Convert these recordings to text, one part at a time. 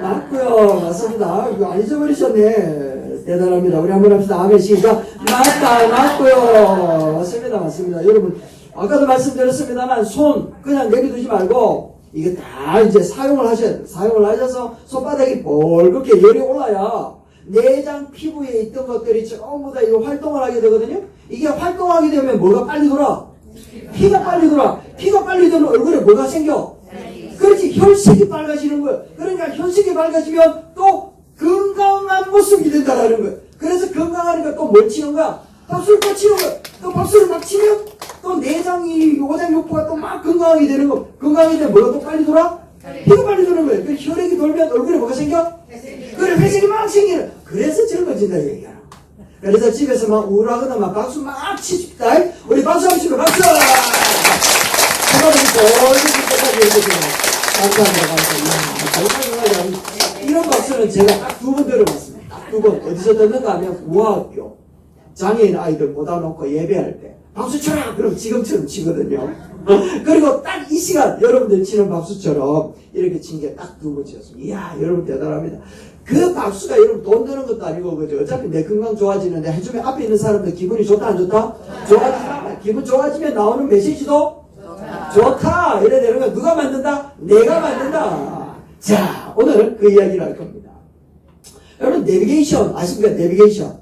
맞고요. 맞습니다. 이거 안 잊어버리셨네. 대단합니다. 우리 한번 합시다. 아멘. 시작. 맞다. 맞고요. 맞습니다. 맞습니다. 여러분, 아까도 말씀드렸습니다만, 손 그냥 내비두지 말고, 이게 다 이제 사용을 하셔야 돼요. 사용을 하셔서 손바닥이 벌겋게 열이 올라야 내장 피부에 있던 것들이 전부 다 이거 활동을 하게 되거든요. 이게 활동하게 되면 뭐가 빨리 돌아? 피가 빨리 돌아. 피가 빨리 도는 얼굴에 뭐가 생겨? 그렇지. 혈색이 밝아지는 거예요. 그러니까 혈색이 밝아지면 또 건강한 모습이 된다라는 거예요. 그래서 건강하니까 또 뭘 치는 거야? 박수를 또 치는 거예요. 또 박수를 막 치면 또 내장이, 오장육부가 또 막 건강하게 되는 거. 건강하게 되면 뭐가 또 빨리 돌아? 피가 빨리 도는 거예요. 그 혈액이 돌면 얼굴에 뭐가 생겨? 그래, 회색이 막 생기는. 그래서 젊어진다 이 얘기야. 그래서 집에서 막 우울하거나 막 박수 막 치십시다. 우리 박수 한번 치고 박수! 감사합니다. 이런 박수는 제가 딱 2번 들어봤습니다. 딱 2번. 어디서 듣는가 하면 우아학교. 장애인 아이들 모아 놓고 예배할 때. 박수 쳐라! 그럼 지금처럼 치거든요. 그리고 딱 이 시간 여러분들 치는 박수처럼 이렇게 친 게 딱 2번 치었습니다. 이야, 여러분 대단합니다. 그 박수가 여러분 돈 드는 것도 아니고, 그죠? 어차피 내 건강 좋아지는데 해주면 앞에 있는 사람들 기분이 좋다, 안 좋다? 좋아지면, 기분 좋아지면 나오는 메시지도 좋다. 이래 되는 거 누가 만든다? 내가 만든다. 자, 오늘 그 이야기를 할 겁니다. 여러분, 내비게이션 아십니까? 내비게이션.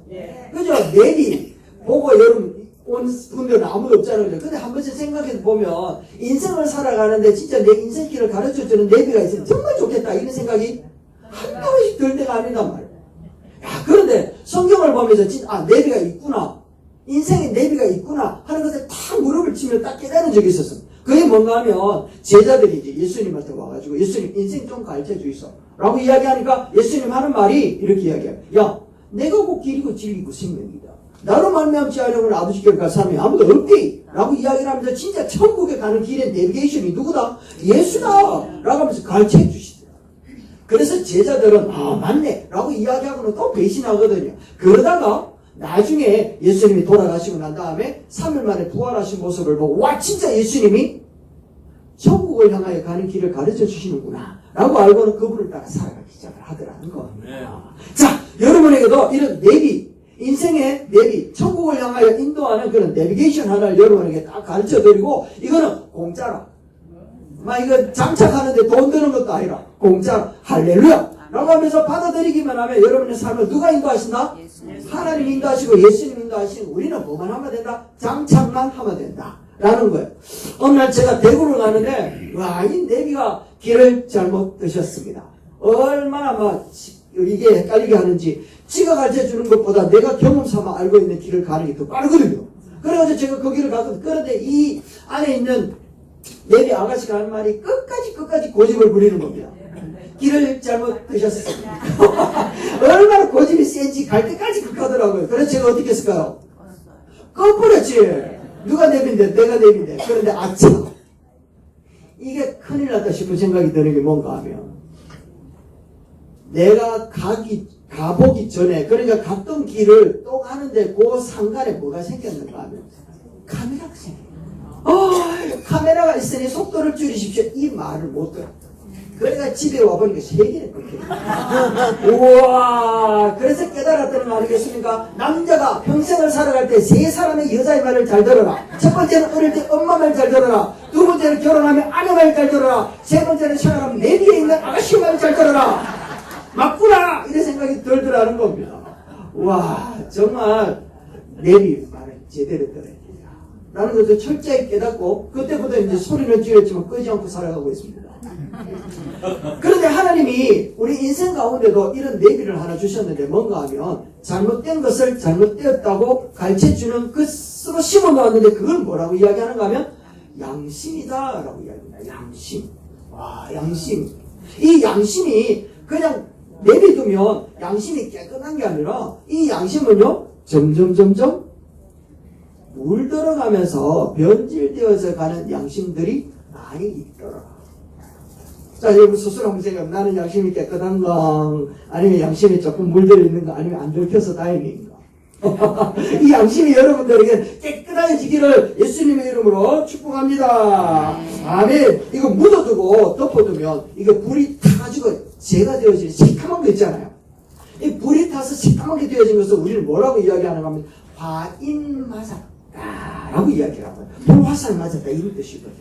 그죠? 내비. 보고 여러분, 온 분들은 아무도 없잖아요. 근데 한 번씩 생각해 보면, 인생을 살아가는데 진짜 내 인생길을 가르쳐주는 내비가 있으면 정말 좋겠다. 이런 생각이 한 번씩 들 때가 아니란 말이에요. 야, 그런데 성경을 보면서 진짜, 아, 내비가 있구나. 인생에 내비가 있구나. 하는 것을 딱 무릎을 치며 딱 깨달은 적이 있었습니다. 그게 뭔가 하면, 제자들이 이제 예수님한테 와가지고, 예수님 인생 좀 가르쳐 주이소. 라고 이야기하니까 예수님 하는 말이 이렇게 이야기해요. 야, 내가 곧 길이고 진리고 생명이다. 나로 말미암지 않으면 아버지께로 갈 사람이 아무도 없디. 라고 이야기를 하면서 진짜 천국에 가는 길의 내비게이션이 누구다? 예수다. 라고 하면서 가르쳐 주시더라. 그래서 제자들은 아 맞네 라고 이야기하고는 또 배신하거든요. 그러다가 나중에 예수님이 돌아가시고 난 다음에 3일 만에 부활하신 모습을 보고 와 진짜 예수님이 천국을 향하여 가는 길을 가르쳐 주시는구나 라고 알고는 그분을 따라 살아가기 시작을 하더라는 거. 자, 여러분에게도 이런 내비, 인생의 내비, 천국을 향하여 인도하는 그런 내비게이션 하나를 여러분에게 딱 가르쳐 드리고, 이거는 공짜로. 막 이거 장착하는데 돈 드는 것도 아니라 공짜로. 할렐루야! 라고 하면서 받아들이기만 하면 여러분의 삶을 누가 인도하신다? 하나님 인도하시고 예수님 인도하시고 우리는 뭐만 하면 된다? 장착만 하면 된다. 라는 거예요. 어느 날 제가 대구를 가는데, 와, 이 내비가 길을 잘못 드셨습니다. 얼마나 막 이게 헷갈리게 하는지, 지가 가르쳐 주는 것보다 내가 경험 삼아 알고 있는 길을 가는 게 더 빠르거든요. 그래가지고 제가 그 길을 갔거든요. 그런데 이 안에 있는 내비 아가씨가 하는 말이 끝까지 고집을 부리는 겁니다. 길을 잘못 드셨습니다. 얼마나 고집이 센지 갈 때까지 극하더라고요. 그래서 제가 어떻게 했을까요? 꺼버렸지. 누가 내비인데 내가 내비인데. 그런데 아참 이게 큰일 났다 싶은 생각이 드는 게 뭔가 하면, 내가 가보기 전에, 그러니까 갔던 길을 또 가는데 그 상간에 뭐가 생겼는가 하면 카메라가 생겨요. 카메라가 있으니 속도를 줄이십시오. 이 말을 못 들어. 그러니까 집에 와보니까 3개를 끊겨. 우와. 그래서 깨달았다는 거 아니겠습니까? 남자가 평생을 살아갈 때 3사람의 여자의 말을 잘 들어라. 첫 번째는 어릴 때 엄마 말 잘 들어라. 두 번째는 결혼하면 아내 말 잘 들어라. 세 번째는 생활하면 내 뒤에 있는 아가씨 말 잘 들어라. 맞구나! 이런 생각이 들더라는 겁니다. 와, 정말 내비 말을 제대로 들어야 된다. 라는 것을 철저히 깨닫고, 그때부터 이제 소리는 줄였지만 끄지 않고 살아가고 있습니다. 그런데 하나님이 우리 인생 가운데도 이런 내비를 하나 주셨는데 뭔가 하면, 잘못된 것을 잘못되었다고 가르쳐주는 것으로 심어 놓았는데 그걸 뭐라고 이야기하는가 하면 양심이다 라고 이야기합니다. 양심. 와, 양심. 이 양심이 그냥 내비두면 양심이 깨끗한 게 아니라 이 양심은요 점점 물들어가면서 변질되어서 가는 양심들이 많이 있더라. 자, 여러분 스스로 한번 생각해. 나는 양심이 깨끗한가, 아니면 양심이 조금 물들어 있는가, 아니면 안 들켜서 다행인가. 이 양심이 여러분들에게 깨끗해지기를 예수님의 이름으로 축복합니다. 아멘. 이거 묻어두고 덮어두면 이거 불이 타가지고 재가 되어질 새까만 거 있잖아요. 이 불이 타서 새까맣게 되어진 것을 우리는 뭐라고 이야기하는가 하면 화인 맞았다라고 이야기를 하고요. 불화살 맞았다 이런 뜻이거든요.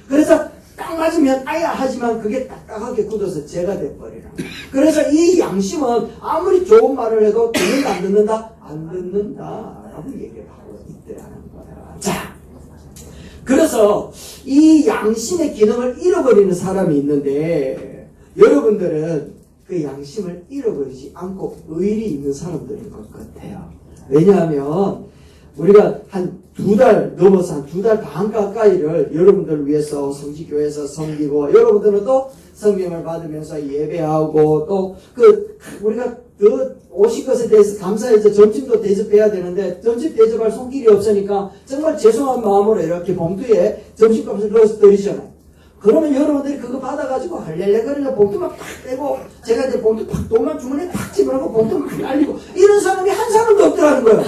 그래서 딱 맞으면 아야 하지만 그게 딱딱하게 굳어서 재가 돼버리라. 그래서 이 양심은 아무리 좋은 말을 해도 듣는다 안 듣는다? 안 듣는다라고 얘기를 하고 있더라는 거야. 자, 그래서 이 양심의 기능을 잃어버리는 사람이 있는데 여러분들은 그 양심을 잃어버리지 않고 의리 있는 사람들인 것 같아요. 왜냐하면 우리가 한 2달 넘어서 한 2달 반 가까이를 여러분들을 위해서 성지교회에서 섬기고 여러분들은 또 성경을 받으면서 예배하고 또 우리가 더 오신 것에 대해서 감사해서 점심도 대접해야 되는데 점심 대접할 손길이 없으니까 정말 죄송한 마음으로 이렇게 봉투에 점심값을 넣어서 드리잖아요. 그러면 여러분들이 그거 받아가지고 할렐레거리가 봉투만 팍 떼고 제가 이제 봉투 팍 돈만 주머니에 팍 집어넣고 봉투 막 날리고 이런 사람이 한 사람도 없더라는 거예요.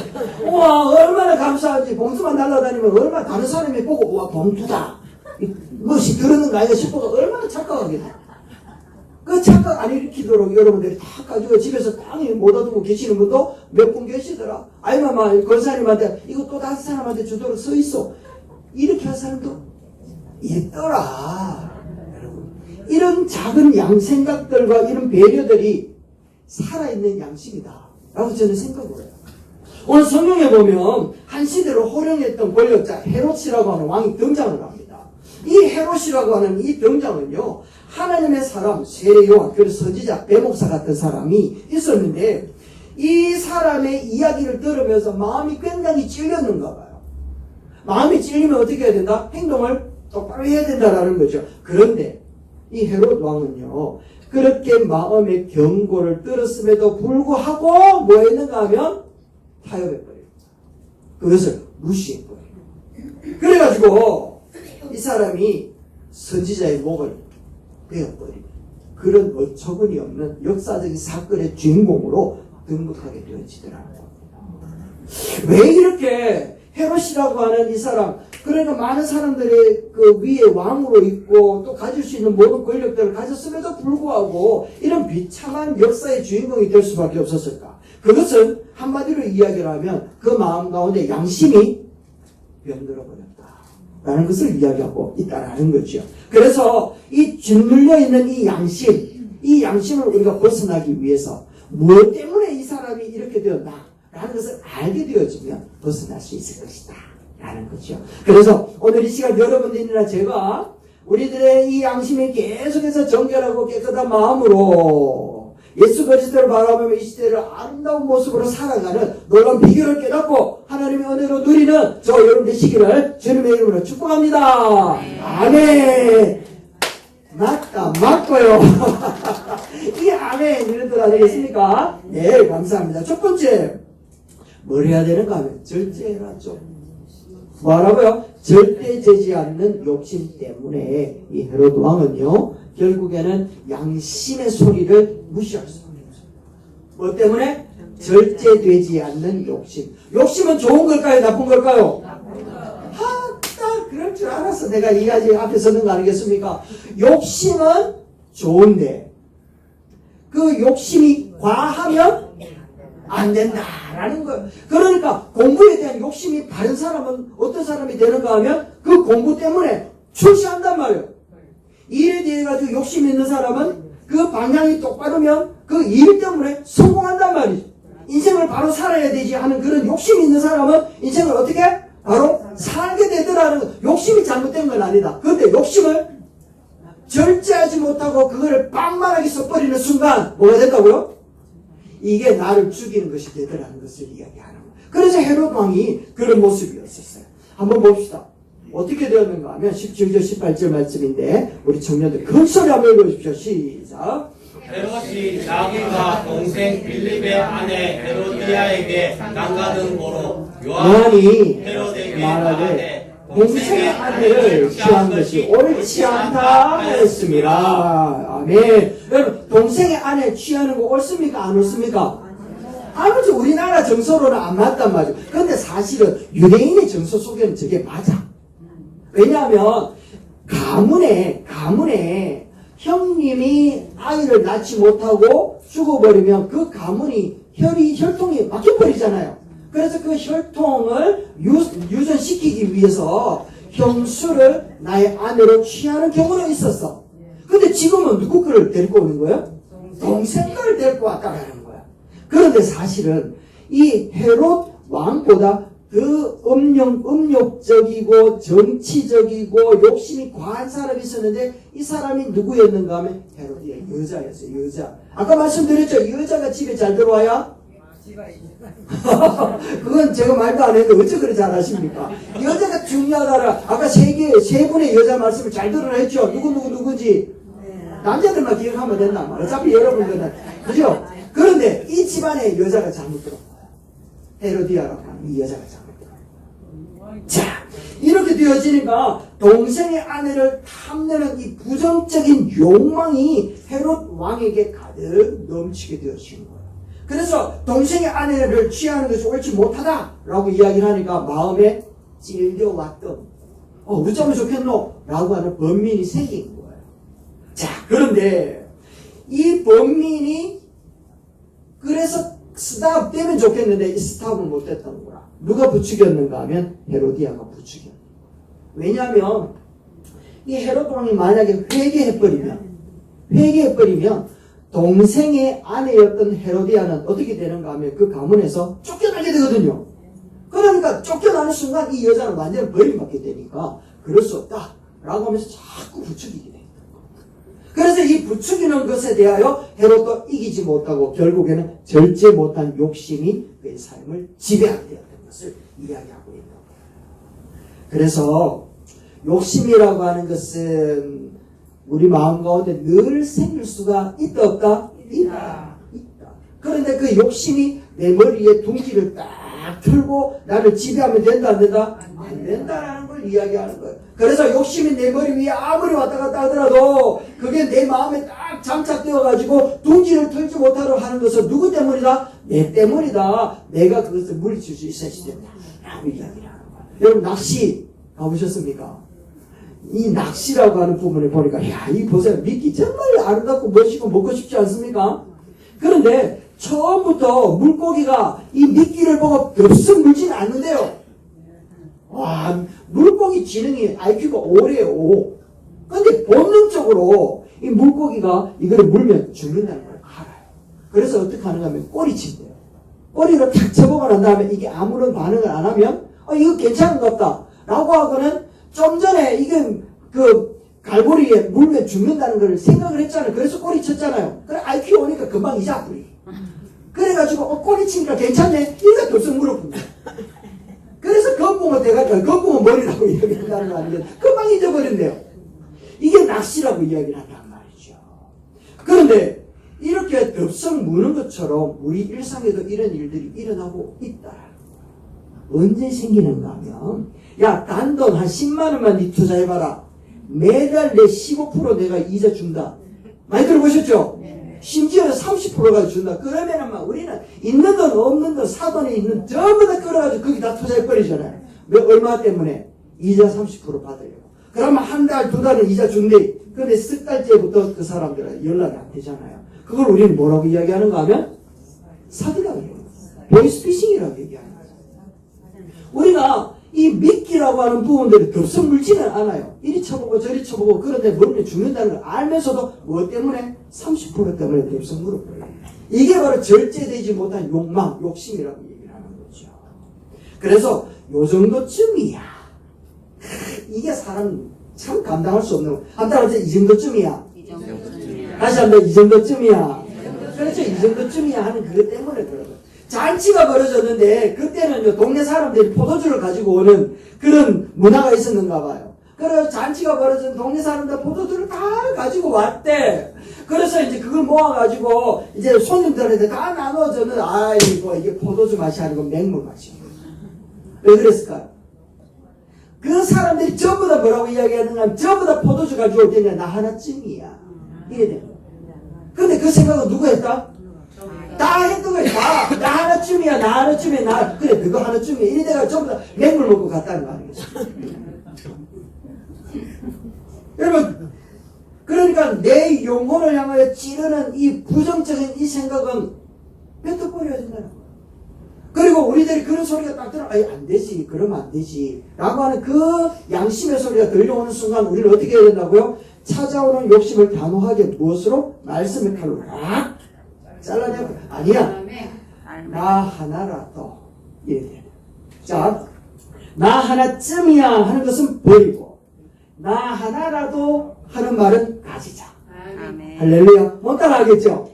우와 얼마나 감사한지 봉투만 날라다니면 얼마나 다른 사람이 보고 우와 봉투다 무엇이 그러는가 아닌가 싶어서 얼마나 착각하겠네. 그 착각 안 일으키도록 여러분들이 다 가지고 집에서 땅에 모아두고 계시는 분도 몇 분 계시더라. 아이마마 권사님한테 이거 또 다른 사람한테 주도록 써 있어. 이렇게 한 사람도 있더라. 여러분, 이런 작은 양생각들과 이런 배려들이 살아있는 양심이다 라고 저는 생각을 해요. 오늘 성경에 보면 한 시대로 호령했던 권력자 헤롯이라고 하는 왕이 등장을 합니다. 이 헤롯이라고 하는 이 등장은요 하나님의 사람 세례요한 그 선지자 베목사 같은 사람이 있었는데 이 사람의 이야기를 들으면서 마음이 굉장히 찔렸는가 봐요. 마음이 찔리면 어떻게 해야 된다? 행동을 똑바로 해야 된다라는 거죠. 그런데 이 헤롯 왕은요 그렇게 마음의 경고를 들었음에도 불구하고 뭐 했는가 하면 타협해버려요. 그것을 무시해버려요. 그래가지고 이 사람이 선지자의 목을 베어버리고 그런 어처구니 없는 역사적인 사건의 주인공으로 등극하게 되어지더라는 겁니다. 왜 이렇게 헤롯이라고 하는 이 사람, 그러니까 많은 사람들이 그 위에 왕으로 있고 또 가질 수 있는 모든 권력들을 가졌음에도 불구하고 이런 비참한 역사의 주인공이 될 수밖에 없었을까? 그것은 한마디로 이야기를 하면 그 마음 가운데 양심이 병들어버렸다 라는 것을 이야기하고 있다라는 거죠. 그래서 이 짓눌려 있는 이 양심을 우리가 벗어나기 위해서 무엇 때문에 이 사람이 이렇게 되었나 라는 것을 알게 되어지면 벗어날 수 있을 것이다 라는 거죠. 그래서 오늘 이 시간 여러분들이나 제가 우리들의 이 양심이 계속해서 정결하고 깨끗한 마음으로 예수 그리스도를 바라보며 이 시대를 아름다운 모습으로 살아가는 놀라운 비결을 깨닫고 하나님의 은혜로 누리는 저 여러분 되시기를 주님의 이름으로 축복합니다. 아멘. 맞고요. 이게 아멘 이런 뜻 아니겠습니까? 네, 감사합니다. 첫 번째 뭘 해야 되는가 하면 절제해라죠. 뭐라고요? 절대 되지 않는 욕심 때문에 이 헤롯 왕은요 결국에는 양심의 소리를 무시할 수 없는 거죠. 뭐 때문에? 절제되지 않는 욕심. 욕심은 좋은 걸까요? 나쁜 걸까요? 딱 그럴 줄 알았어. 내가 이 가지 앞에 서는 거 아니겠습니까? 욕심은 좋은데 그 욕심이 과하면 안 된다라는 거예요. 그러니까 공부에 대한 욕심이 바른 사람은 어떤 사람이 되는가 하면 그 공부 때문에 출시한단 말이에요. 일에 대해 가지고 욕심 있는 사람은 그 방향이 똑바르면 그 일 때문에 성공한단 말이죠. 인생을 바로 살아야 되지 하는 그런 욕심이 있는 사람은 인생을 어떻게 바로 살게 되더라는 거. 욕심이 잘못된 건 아니다. 그런데 욕심을 절제하지 못하고 그거를 빵만하게 써버리는 순간 뭐가 된다고요? 이게 나를 죽이는 것이 되더라는 것을 이야기하는 거예요. 그래서 헤롯 왕이 그런 모습이었었어요. 한번 봅시다. 어떻게 되었는가 하면 17절 18절 말씀인데 우리 청년들 큰 소리 한번 읽어주십시오. 시작. 헤롯이 자기가 동생 빌립의 아내 헤로디아에게 남가는 보로 요한이 헤롯에게 말하되 동생의 아내를 취한 것이 옳지 않다 하였습니다. 아멘. 여러분 동생의 아내 취하는 거 옳습니까? 안 옳습니까? 아무튼 우리나라 정서로는 안 맞단 말이죠. 그런데 사실은 유대인의 정서 속에는 저게 맞아. 왜냐하면 가문에 형님이 아이를 낳지 못하고 죽어버리면 그 가문이 혈통이 막혀버리잖아요. 그래서 그 혈통을 유전시키기 위해서 형수를 나의 아내로 취하는 경우는 있었어. 근데 지금은 누구 거를 데리고 오는 거예요? 동생 거를 데리고 왔다라는 거야. 그런데 사실은 이 헤롯 왕보다 더 음욕적이고 정치적이고 욕심이 과한 사람이 있었는데 이 사람이 누구였는가 하면 헤롯이야. 여자였어요. 여자. 아까 말씀드렸죠. 여자가 집에 잘 들어와야 그건 제가 말도 안 했는데 어째 그래 잘하십니까? 여자가 중요하다라. 아까 세 분의 여자 말씀을 잘 들으라 했죠. 누구지? 남자들만 기억하면 된단 말이야. 어차피 여러분들은 그죠? 그런데 이 집안에 여자가 잘못 들어온 거야. 헤로디아라고 하는 이 여자가 잘못 들어온 거야. 자, 이렇게 되어지니까 동생의 아내를 탐내는 이 부정적인 욕망이 헤롯 왕에게 가득 넘치게 되어지는 거예요. 그래서 동생의 아내를 취하는 것이 옳지 못하다라고 이야기를 하니까 마음에 찔려왔던 어쩌면 좋겠노? 라고 하는 번민이 생긴 거예요. 자, 그런데 이 번민이 그래서 스탑 되면 좋겠는데 이 스탑을 못 했던 거야. 누가 부추겼는가 하면 헤로디아가 부추겼어. 왜냐하면 이 헤롯 왕이 만약에 회개해버리면 동생의 아내였던 헤로디아는 어떻게 되는가 하면 그 가문에서 쫓겨나게 되거든요. 그러니까 쫓겨나는 순간 이 여자는 완전히 버림받게 되니까 그럴 수 없다 라고 하면서 자꾸 부추기게 됩니다. 그래서 이 부추기는 것에 대하여 헤롯도 이기지 못하고 결국에는 절제 못한 욕심이 그의 삶을 지배하게 되었던 것을 이야기하고 있는 거예요. 그래서 욕심이라고 하는 것은 우리 마음 가운데 늘 생길 수가 있다 없다? 있다. 그런데 그 욕심이 내 머리에 둥지를 딱 틀고 나를 지배하면 된다 안 된다? 안 된다라는 걸 이야기하는 거예요. 그래서 욕심이 내 머리 위에 아무리 왔다 갔다 하더라도 그게 내 마음에 딱 장착되어가지고 둥지를 틀지 못하도록 하는 것은 누구 때문이다? 내 때문이다. 내가 그것을 물리칠 수 있어야 된다 라고 이야기를 하는 거예요. 여러분 낚시 가보셨습니까? 이 낚시라고 하는 부분을 보니까 이 보세요. 미끼 정말 아름답고 멋있고 먹고 싶지 않습니까? 그런데 처음부터 물고기가 이 미끼를 보고 덥석 물지는 않는데요. 와, 물고기 지능이 IQ가 5래요. 5. 그런데 본능적으로 이 물고기가 이거를 물면 죽는다는 걸 알아요. 그래서 어떻게 하는가 하면 꼬리친대요. 꼬리를 탁 쳐보고 난 다음에 이게 아무런 반응을 안 하면 이거 괜찮은 것 같다 라고 하고는 좀 전에 이건 그 갈고리에 물면 죽는다는 걸 생각을 했잖아요. 그래서 꼬리 쳤잖아요. 그래 IQ 오니까 금방 잊어버리. 그래가지고 꼬리 치니까 괜찮네. 이거 덥석 물어본다. 그래서 건봉을 대가지고 건봉은 머리라고 이야기한다는 거 아니에요. 금방 잊어버린대요. 이게 낚시라고 이야기를 한단 말이죠. 그런데 이렇게 덥석 무는 것처럼 우리 일상에도 이런 일들이 일어나고 있다. 언제 생기는가 하면 단돈 한 10만 원만 네 투자해봐라. 매달 내 15% 내가 이자 준다. 많이 들어보셨죠? 심지어는 30%까지 준다. 그러면은 막 우리는 있는 돈 없는 돈 사돈에 있는 전부 다 끌어가지고 거기 다 투자해버리잖아요. 얼마 때문에? 이자 30% 받으려고. 그러면 한 달, 두 달은 이자 준대. 그런데 석 달째부터 그 사람들은 연락이 안 되잖아요. 그걸 우리는 뭐라고 이야기하는가 하면 사기라고 얘기해요. 보이스피싱이라고 얘기하는 거예요. 우리가 이 미끼라고 하는 부분들이 덥석 물지는 않아요. 이리 쳐보고 저리 쳐보고 그런데 물면 죽는다는 걸 알면서도 뭐 때문에? 30% 때문에 덥석 물어버려요. 이게 바로 절제되지 못한 욕망, 욕심이라고 얘기를 하는 거죠. 그래서 요 정도쯤이야. 이게 사람 참 감당할 수 없는 거. 한번 따라서 이 정도쯤이야. 다시 한번 이 정도쯤이야. 그렇죠. 이 정도쯤이야 하는 그것 때문에 그런 거예요. 잔치가 벌어졌는데 그때는 동네 사람들이 포도주를 가지고 오는 그런 문화가 있었는가 봐요. 그래서 잔치가 벌어졌는데 동네 사람들 포도주를 다 가지고 왔대. 그래서 이제 그걸 모아가지고 이제 손님들한테 다 나눠주는 아이고 이게 포도주 맛이 아니고 맹물 맛이야. 왜 그랬을까요? 그 사람들이 전부 다 뭐라고 이야기하는가 하면 전부 다 포도주 가지고 올 때냐 나 하나쯤이야. 이래 되는 거야. 근데 그 생각은 누가 했다? 다 했던 거야. 나 하나쯤이야. 나 하나쯤이야. 나 그래 그거 하나쯤이야. 이래 내가 전부 다 맹물 먹고 갔다는 거 아니겠어요? 여러분 그러니까 내 영혼을 향하여 찌르는 이 부정적인 이 생각은 뱉어버려야 된다는 거야. 그리고 우리들이 그런 소리가 딱 들어, 아니, 안 되지, 그러면 안 되지. 라고 하는 그 양심의 소리가 들려오는 순간 우리는 어떻게 해야 된다고요? 찾아오는 욕심을 단호하게 무엇으로? 말씀의 칼로 막 잘라내고, 아니야. 나 하나라도. 이래 돼. 자, 나 하나쯤이야 하는 것은 버리고, 나 하나라도 하는 말은 가지자. 아멘. 할렐루야. 못 따라하겠죠?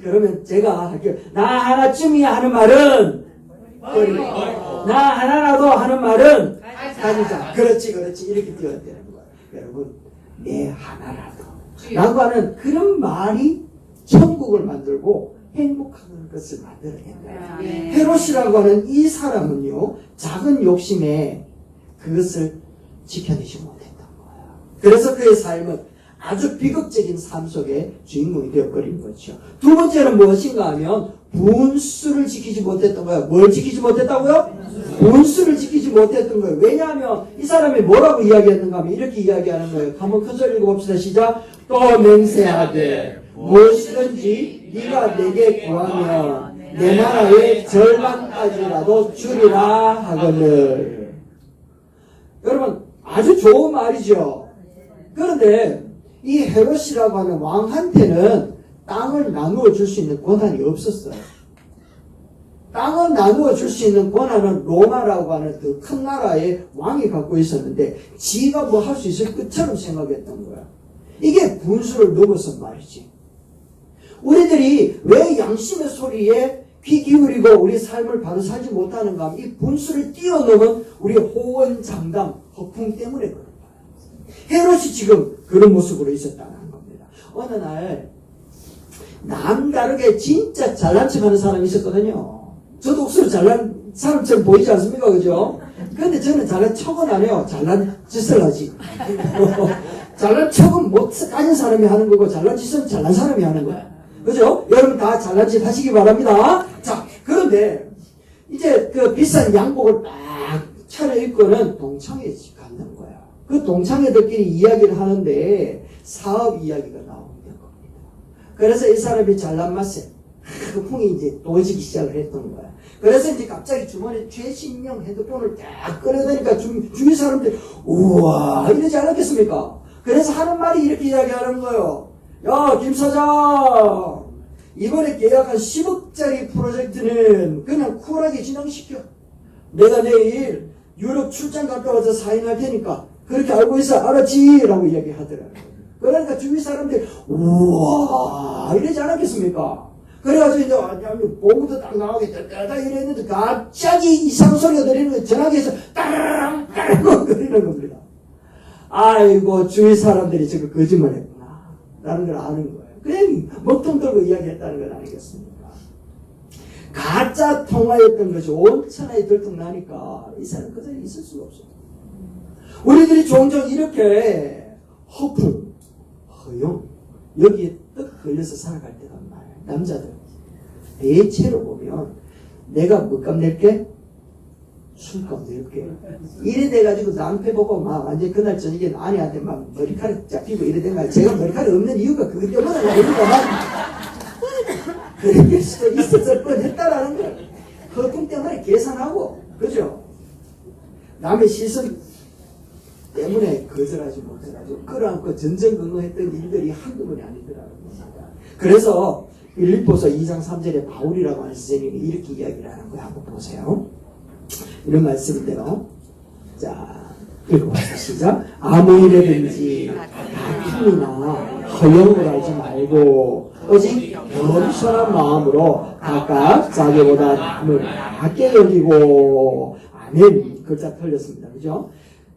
그러면 제가 할게요. 나 하나쯤이야 하는 말은 버리고, 나 하나라도 하는 말은 가지자. 그렇지. 이렇게 뛰어야 되는 거야. 여러분, 내 하나라도. 라고 하는 그런 말이 천국을 만들고 행복한 것을 만들어낸다. 헤롯이라고 하는 이 사람은요, 작은 욕심에 그것을 지켜내지 못했던 거예요. 그래서 그의 삶은 아주 비극적인 삶 속에 주인공이 되어버린 거죠. 두 번째는 무엇인가 하면 분수를 지키지 못했던 거예요. 뭘 지키지 못했다고요? 분수를 지키지 못했던 거예요. 왜냐하면 이 사람이 뭐라고 이야기했는가 하면 이렇게 이야기하는 거예요. 한번 큰소리 읽어봅시다. 시작. 또 맹세하되 무엇이든지 네가 내게 구하면 내 나라의 절반까지라도 주리라 하거늘. 여러분 아주 좋은 말이죠. 그런데 이 헤롯이라고 하는 왕한테는 땅을 나누어 줄 수 있는 권한이 없었어요. 땅을 나누어 줄 수 있는 권한은 로마라고 하는 그 큰 나라의 왕이 갖고 있었는데 지가 뭐 할 수 있을 것처럼 생각했던 거야. 이게 분수를 넘어선 말이지. 우리들이 왜 양심의 소리에 귀 기울이고 우리 삶을 바로 살지 못하는가 하면 이 분수를 뛰어넘은 우리의 호언장담, 허풍 때문에 그런 거예요. 헤롯이 지금 그런 모습으로 있었다는 겁니다. 어느 날 남다르게 진짜 잘난 척하는 사람이 있었거든요. 저도 억수로 잘난 사람처럼 보이지 않습니까? 그죠? 근데 저는 잘난 척은 안 해요. 잘난 짓을 하지. 잘난 척은 못 가진 사람이 하는 거고 잘난 짓은 잘난 사람이 하는 거야. 그죠? 여러분 다 잘난 짓 하시기 바랍니다. 자, 그런데 이제 그 비싼 양복을 딱 차려입고는 동창회 가는 거야. 그 동창회들끼리 이야기를 하는데 사업 이야기가 나오는 겁니다. 그래서 이 사람이 잘난 맛에 허풍이 이제 도지기 시작을 했던 거야. 그래서 이제 갑자기 주머니에 최신형 핸드폰을 딱 꺼내다니까 주위 사람들이 우와 이러지 않았겠습니까? 그래서 하는 말이 이렇게 이야기하는 거예요. 야, 김 사장, 이번에 계약한 10억짜리 프로젝트는 그냥 쿨하게 진행시켜. 내가 내일 유럽 출장 갔다 와서 사인할 테니까 그렇게 알고 있어. 알았지? 라고 이야기하더라고요. 그러니까 주위 사람들이 우와 이러지 않았겠습니까? 그래가지고 이제 보고도 딱 나오게 따다 이랬는데 갑자기 이상 소리가 들리는 거예요. 전화기에서 따라랑 따라랑 거리는 겁니다. 아이고 주위 사람들이 저거 거짓말했구나 라는 걸 아는 거예요. 그냥 먹통 들고 이야기했다는 건 아니겠습니까? 가짜 통화였던 것이 온 천하에 들통나니까 이 사람 그 자리에 있을 수가 없어요. 우리들이 종종 이렇게 허풍, 허용 여기에 떡 걸려서 살아갈 때가 많아요. 남자들 대체로 보면 내가 뭐값 낼게? 술값 낼게. 이래 돼가지고 낭패 보고 막 완전 그날 저녁에 아내한테 막 머리카락 잡히고 이래 된 거야. 제가 머리카락 없는 이유가 그것 때문은 아닙니다만 그럴 수도 있었을 뻔했다라는 거야. 허풍 때문에 계산하고 그죠? 남의 시선 때문에 거절하지 못해가지고 끌어안고 전전긍긍했던 일들이 한두 번이 아니더라는 겁니다. 그래서 빌립보서 2장 3절에 바울이라고 하는 선생님이 이렇게 이야기를 하는 거예요. 한번 보세요. 이런 말씀인데요. 자, 읽어보세요. 시작. 아무 일에든지 다툼이나 허영을 하지 말고 오직 겸손한 마음으로 각각 자기보다 남을 낮게 여기고 아멘. 글자 틀렸습니다. 그죠?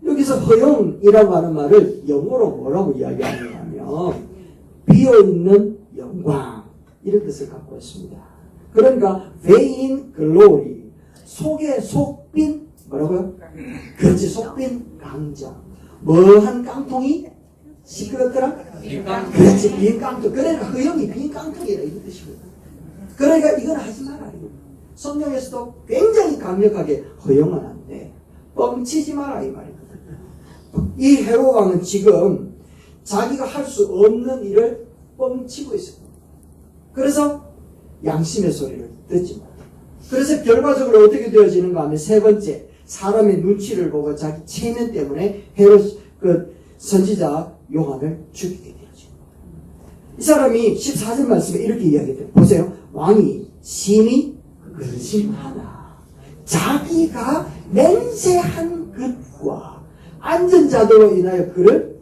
여기서 허영이라고 하는 말을 영어로 뭐라고 이야기하느냐 하면 비어있는 영광 이런 뜻을 갖고 있습니다. 그러니까 vain glory 속에 속빈 뭐라고요? 그렇지 속빈 강정 뭐한 깡통이 시끄럽더라? 그렇지 빈 깡통. 그러니까 허영이 빈 깡통이라 이런 뜻이거든. 그러니까 이건 하지 마라. 성경에서도 굉장히 강력하게 허용은 안 돼. 뻥치지 마라 이 말이거든. 이 헤롯 왕은 지금 자기가 할 수 없는 일을 뻥치고 있어요. 그래서 양심의 소리를 듣지 못해. 그래서 결과적으로 어떻게 되어지는가 하면 세 번째, 사람의 눈치를 보고 자기 체면 때문에 헤롯 선지자 요한을 죽이게 되어지는 거예요. 이 사람이 14절 말씀에 이렇게 이야기해요. 보세요. 왕이 심히 근심하나 자기가 맹세한 것과 앉은 자들로 인하여 그를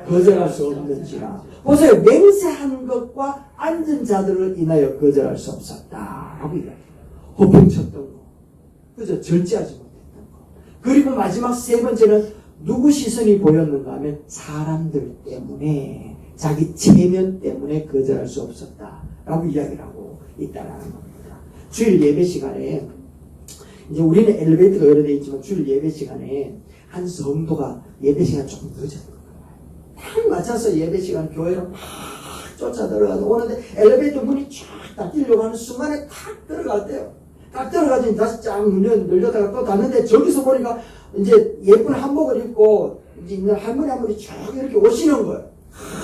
거절할 수 없는지라. 보세요. 맹세한 것과 앉은 자들을 인하여 거절할 수 없었다 라고 이야기해요. 허풍쳤던 거, 그저 절제하지 못했던 거. 그리고 마지막 세 번째는 누구 시선이 보였는가 하면 사람들 때문에, 자기 체면 때문에 거절할 수 없었다 라고 이야기를 하고 있다는 겁니다. 주일 예배 시간에, 이제 우리는 엘리베이터가 여러 대 있지만 주일 예배 시간에 한 성도가 예배 시간 조금 늦었던 거예요. 딱 맞춰서 예배 시간 교회로 막 쫓아 들어가서 오는데 엘리베이터 문이 쫙 닫히려고 하는 순간에 탁 들어갔대요. 딱 들어가더니 다시 쫙 문 열려다가 또 닫는데 저기서 보니까 이제 예쁜 한복을 입고 이제 있는 할머니 한 분이 쭉 이렇게 오시는 거예요.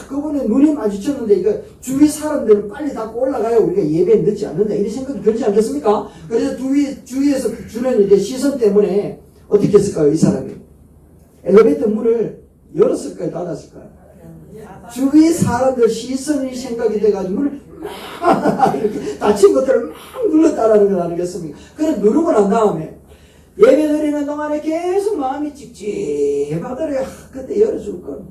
그분의 눈이 마주쳤는데 이거 주위 사람들은 빨리 닫고 올라가야 우리가 예배에 늦지 않는다 이런 생각이 들지 않겠습니까? 그래서 주위에서 주는 이제 시선 때문에 어떻게 했을까요? 이 사람이 엘리베이터 문을 열었을까요? 닫았을까요? 주위 사람들 시선이 생각이 돼가지고 문을 막 이렇게 닫힌 것들을 막 눌렀다라는 걸 아니겠습니까? 그래 누르고 난 다음에 예배 드리는 동안에 계속 마음이 찝찝하더래요. 그때 열어줄 걸.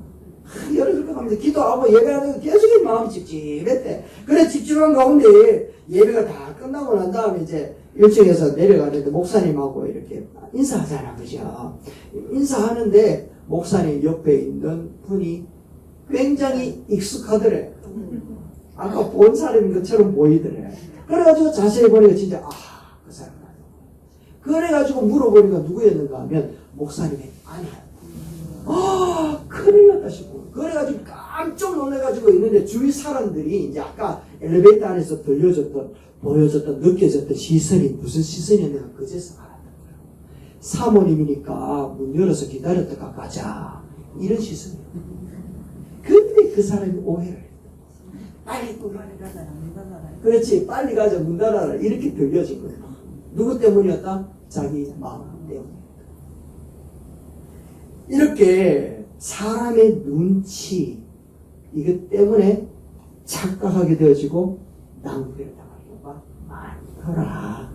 열어줄 거 하면서 기도하고 예배하는 거 계속 마음이 찝찝했대. 그래 찝찝한 가운데 예배가 다 끝나고 난 다음에 이제 1층에서 내려가는데 목사님하고 이렇게 인사하잖아. 그죠? 인사하는데 목사님 옆에 있는 분이 굉장히 익숙하더래. 아까 본 사람인 것처럼 보이더래. 그래가지고 자세히 보니까 진짜 그 사람 그래가지고 물어보니까 누구였는가 하면 목사님의 아내야. 큰일 났다 싶고. 그래가지고 깜짝 놀래가지고 있는데 주위 사람들이 이제 아까 엘리베이터 안에서 보여졌던, 느껴졌던 시선이 무슨 시선이었는가 그제서 알았던 거예요. 사모님이니까 문 열어서 기다렸다가 가자. 이런 시선이에요. 근데 그 사람이 오해를 했다. 빨리 가자, 문 닫아라. 그렇지, 빨리 가자, 문 닫아라. 이렇게 들려진 거예요. 누구 때문이었다? 자기 마음 때문에. 이렇게 사람의 눈치 이것 때문에 착각하게 되어지고 낭비를 당할 경우가 많더라.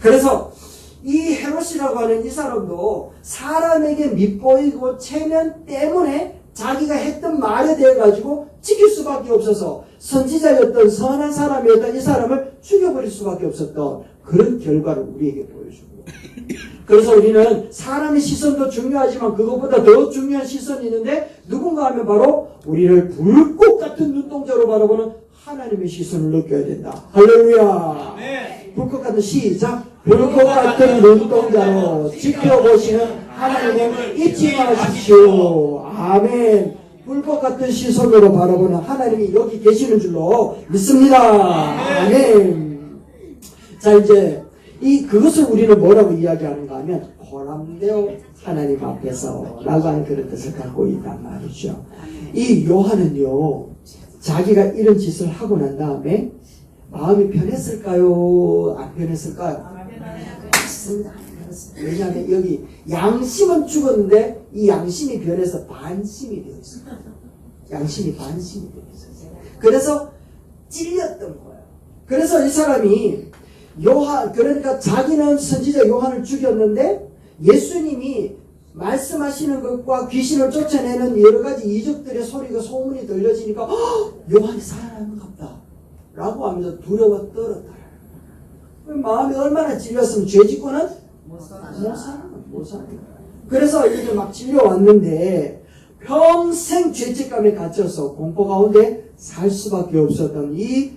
그래서 이 헤롯이라고 하는 이 사람도 사람에게 밉보이고 체면 때문에 자기가 했던 말에 대해 가지고 지킬 수밖에 없어서 선지자였던 선한 사람이었던 이 사람을 죽여버릴 수밖에 없었던 그런 결과를 우리에게 보여주고, 그래서 우리는 사람의 시선도 중요하지만 그것보다 더 중요한 시선이 있는데 누군가 하면 바로 우리를 불꽃 같은 눈동자로 바라보는 하나님의 시선을 느껴야 된다. 할렐루야. 네. 불꽃 같은 시작. 불꽃 같은 눈동자로 지켜보시는 하나님을 잊지 마십시오. 아멘. 불꽃 같은 시선으로 바라보는 하나님이 여기 계시는 줄로 믿습니다. 아멘. 자, 이제 그것을 우리는 뭐라고 이야기하는가 하면 보람되어 하나님 앞에서 라고 하는 그런 뜻을 갖고 있단 말이죠. 이 요한은요, 자기가 이런 짓을 하고 난 다음에 마음이 편했을까요? 안 편했을까요? 맞습니다. 왜냐하면 여기 양심은 죽었는데 이 양심이 변해서 반심이 되어 있어요. 양심이 반심이 되어 있어요. 그래서 찔렸던 거예요. 그래서 이 사람이 그러니까 자기는 선지자 요한을 죽였는데 예수님이 말씀하시는 것과 귀신을 쫓아내는 여러 가지 이적들의 소리가 소문이 들려지니까 요한이 살아나는 것 같다 라고 하면서 두려워 떨었다. 마음이 얼마나 찔렸으면 죄 짓고는 못 사는 거야. 그래서 이제 막 찔려왔는데 평생 죄책감에 갇혀서 공포 가운데 살 수밖에 없었던 이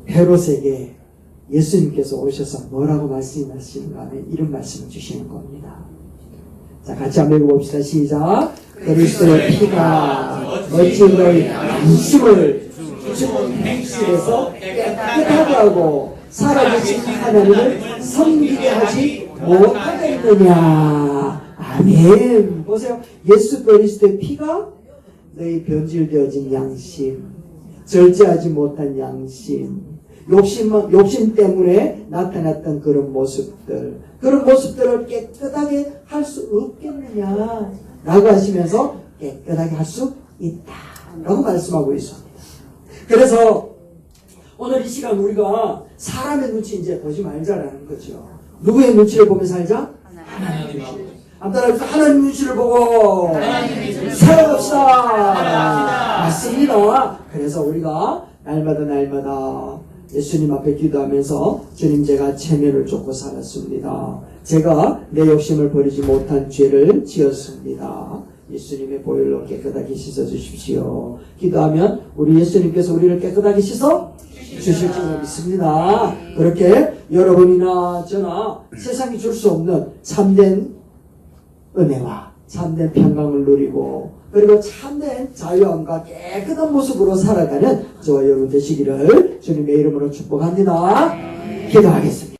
헤롯에게 예수님께서 오셔서 뭐라고 말씀하시는가 하면 이런 말씀을 주시는 겁니다. 자, 같이 한번 읽어봅시다. 시작. 그리스도의 피가 어찌 너희 양심을 주문 행실에서 깨끗하게 하고 살아계신 하나님을 섬기게 하지 못하겠느냐. 아멘. 보세요. 예수 그리스도의 피가 너희 변질되어진 양심, 절제하지 못한 양심, 욕심 때문에 나타났던 그런 모습들을 깨끗하게 할 수 없겠느냐 라고 하시면서 깨끗하게 할 수 있다 라고 말씀하고 있습니다. 그래서 오늘 이 시간 우리가 사람의 눈치 이제 보지 말자라는 거죠. 누구의 눈치를 보며 살자? 하나님의 눈치. 하나님 눈치를 보고 살아갑시다. 맞습니다. 그래서 우리가 날마다 예수님 앞에 기도하면서 주님, 제가 체면을 쫓고 살았습니다. 제가 내 욕심을 버리지 못한 죄를 지었습니다. 예수님의 보혈로 깨끗하게 씻어주십시오. 기도하면 우리 예수님께서 우리를 깨끗하게 씻어 주실 줄 믿습니다. 그렇게 여러분이나 저나 세상이 줄 수 없는 참된 은혜와 참된 평강을 누리고 그리고 참된 자유함과 깨끗한 모습으로 살아가는 저와 여러분 되시기를 주님의 이름으로 축복합니다. 기도하겠습니다.